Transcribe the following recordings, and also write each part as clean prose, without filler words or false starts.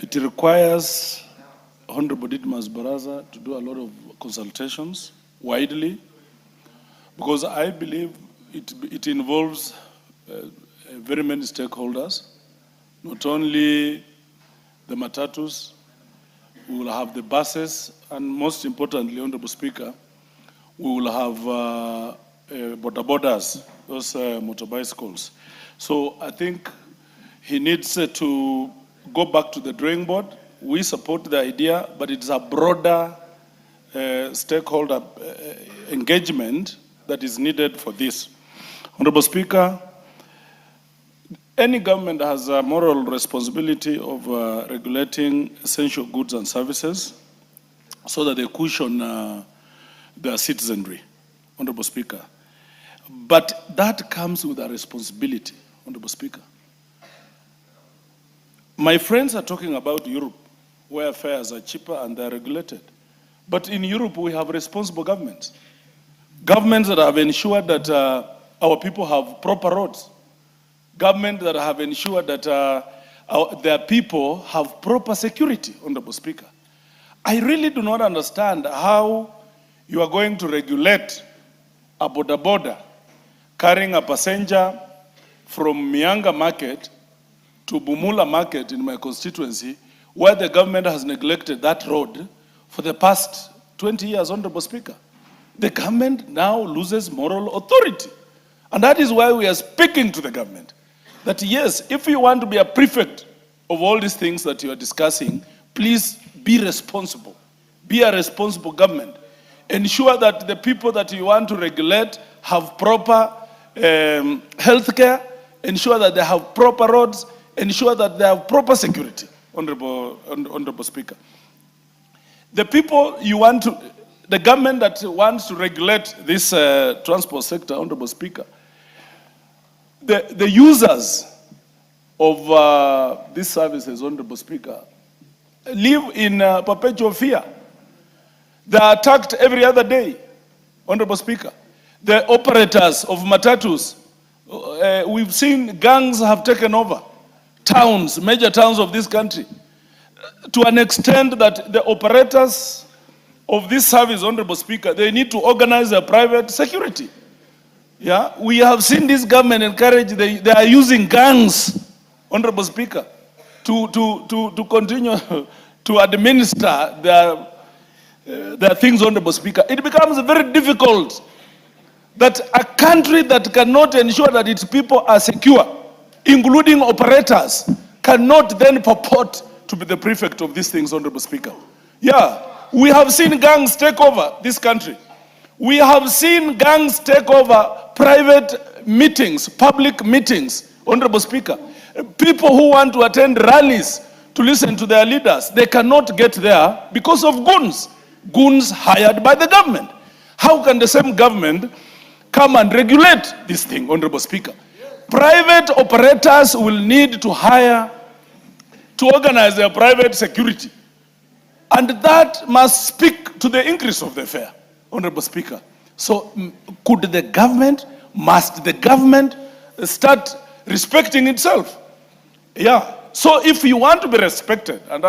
It requires Honorable Didmas Baraza to do a lot of consultations widely, because I believe it involves very many stakeholders, not only the matatus, we will have the buses, and most importantly, Honorable Speaker, we will have border borders, those motorbicycles. So I think he needs to go back to the drawing board. We support the idea, but it's a broader stakeholder engagement that is needed for this. Honorable Speaker, any government has a moral responsibility of regulating essential goods and services so that they cushion their citizenry, Honorable Speaker. But that comes with a responsibility, Honorable Speaker. My friends are talking about Europe, where fares are cheaper and they're regulated. But in Europe, we have responsible governments. Governments that have ensured that our people have proper roads. Governments that have ensured that their people have proper security, Honorable Speaker. I really do not understand how you are going to regulate a border carrying a passenger from Mianga Market to Bumula Market in my constituency, where the government has neglected that road for the past 20 years, Honorable Speaker. The government now loses moral authority. And that is why we are speaking to the government. That yes, if you want to be a prefect of all these things that you are discussing, please be responsible. Be a responsible government. Ensure that the people that you want to regulate have proper health care. Ensure that they have proper roads. Ensure that they have proper security, Honorable Speaker. The people you want to, the government that wants to regulate this transport sector, Honorable Speaker, the users of these services, Honorable Speaker, live in perpetual fear. They are attacked every other day, Honorable Speaker. The operators of matatus, we've seen gangs have taken over towns, major towns of this country, to an extent that the operators of this service, Honorable Speaker, they need to organize a private security. Yeah, we have seen this government encourage, they are using gangs, Honorable Speaker, to continue to administer their things, Honorable Speaker. It becomes very difficult that a country that cannot ensure that its people are secure, including operators, cannot then purport to be the prefect of these things, Honorable Speaker. Yeah, we have seen gangs take over this country. We have seen gangs take over private meetings, public meetings, Honorable Speaker. People who want to attend rallies to listen to their leaders, they cannot get there because of goons hired by the government. How can the same government come and regulate this thing, Honorable Speaker? Private operators will need to hire, to organize their private security. And that must speak to the increase of the fare, Honorable Speaker. So must the government start respecting itself? Yeah. So if you want to be respected, and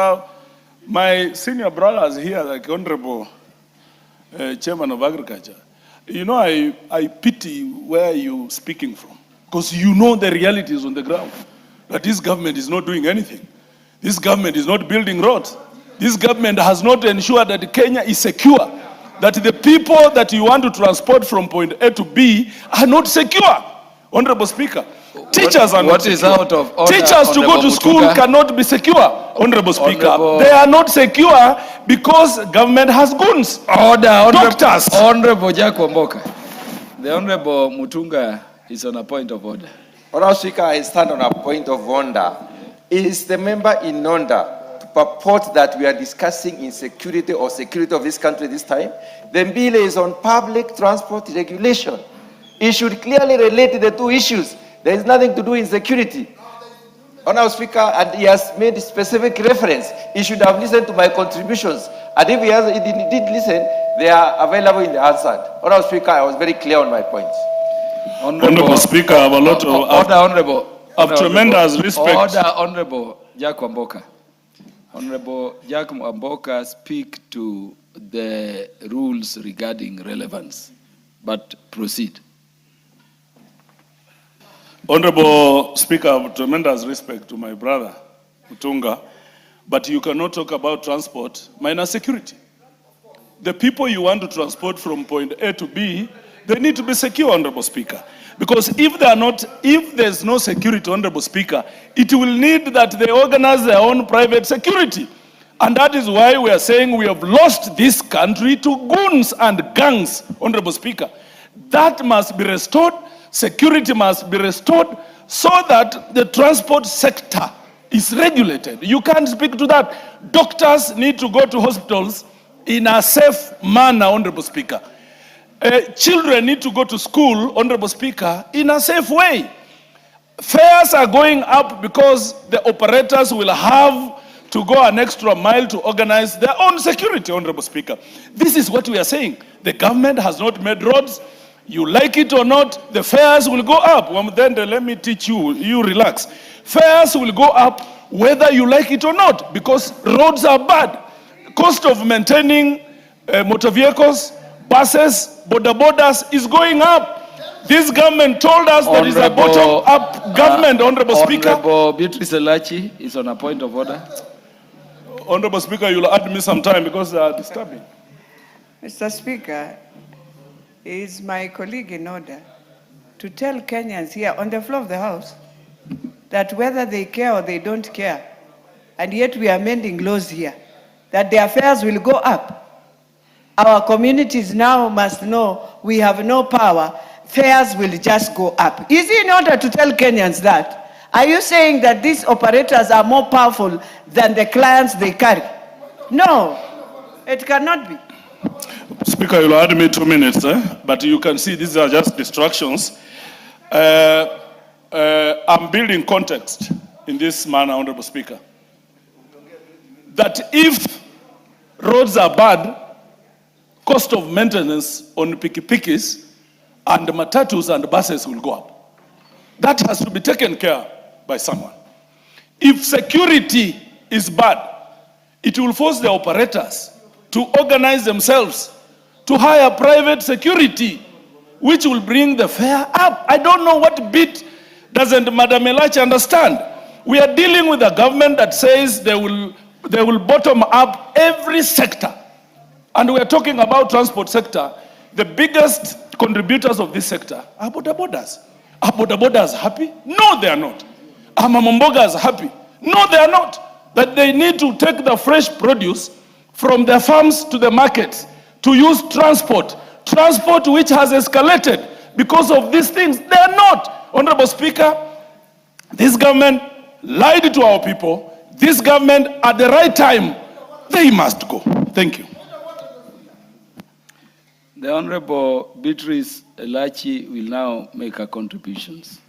my senior brothers here, like Honorable Chairman of Agriculture, you know, I pity where you're speaking from, because you know the realities on the ground, that this government is not doing anything. This government is not building roads. This government has not ensured that Kenya is secure, that the people that you want to transport from point A to B are not secure, Honorable Speaker. Teachers are not secure. Out of order, teachers to go to school cannot be secure, Honorable Speaker. They are not secure because government has goons. Order, doctors. Honorable Wamboka. The Honorable Mutunga is on a point of order. Honorable Speaker, I stand on a point of order. Is the member in order to purport that we are discussing insecurity or security of this country this time? The bill is on public transport regulation. It should clearly relate the two issues. There is nothing to do in security. Honorable Speaker, and he has made specific reference. He should have listened to my contributions. And if he did listen, they are available in the answer. Honorable Speaker, I was very clear on my points. Honorable Speaker, I have a lot of order, Honorable. Of tremendous respect. Order, Honorable Wamboka. Honorable Jack Wamboka speak to the rules regarding relevance, but proceed. Honorable Speaker, I have tremendous respect to my brother, Mutunga, but you cannot talk about transport minus security. The people you want to transport from point A to B, they need to be secure, Honorable Speaker. Because if there's no security, Honorable Speaker, it will need that they organize their own private security. And that is why we are saying we have lost this country to goons and gangs, Honorable Speaker. That must be restored. Security must be restored so that the transport sector is regulated. You can't speak to that. Doctors need to go to hospitals in a safe manner, Honorable Speaker. Children need to go to school, Honorable Speaker, in a safe way. Fares are going up because the operators will have to go an extra mile to organize their own security, Honorable Speaker. This is what we are saying. The government has not made roads. You like it or not, the fares will go up. Wamuthende, let me teach you, you relax. Fares will go up whether you like it or not, because roads are bad. Cost of maintaining motor vehicles, buses, borders is going up. This government told us there is a bottom-up government, Honorable Speaker. Honorable Beatrice Elachi is on a point of order. Honorable Speaker, you'll add me some time because they are disturbing. Mr. Speaker, is my colleague in order to tell Kenyans here on the floor of the House that whether they care or they don't care, and yet we are amending laws here, that their fares will go up. Our communities now must know we have no power. Fares will just go up. Is it in order to tell Kenyans that? Are you saying that these operators are more powerful than the clients they carry? No, it cannot be. Speaker, you'll add me 2 minutes, but you can see these are just distractions. I'm building context in this manner, Honorable Speaker. That if roads are bad, cost of maintenance on pikipikis and matatus and buses will go up. That has to be taken care by someone. If security is bad, it will force the operators to organize themselves to hire private security, which will bring the fare up. I don't know what bit doesn't Madam Elachi understand. We are dealing with a government that says they will bottom up every sector. And we are talking about transport sector. The biggest contributors of this sector are borders. Are borders happy? No, they are not. Are Wambokas happy? No, they are not. That they need to take the fresh produce from their farms to the markets to use transport which has escalated because of these things. They are not. Honorable Speaker, this government lied to our people. This government, at the right time, they must go. Thank you. The Honorable Beatrice Elachi will now make her contributions.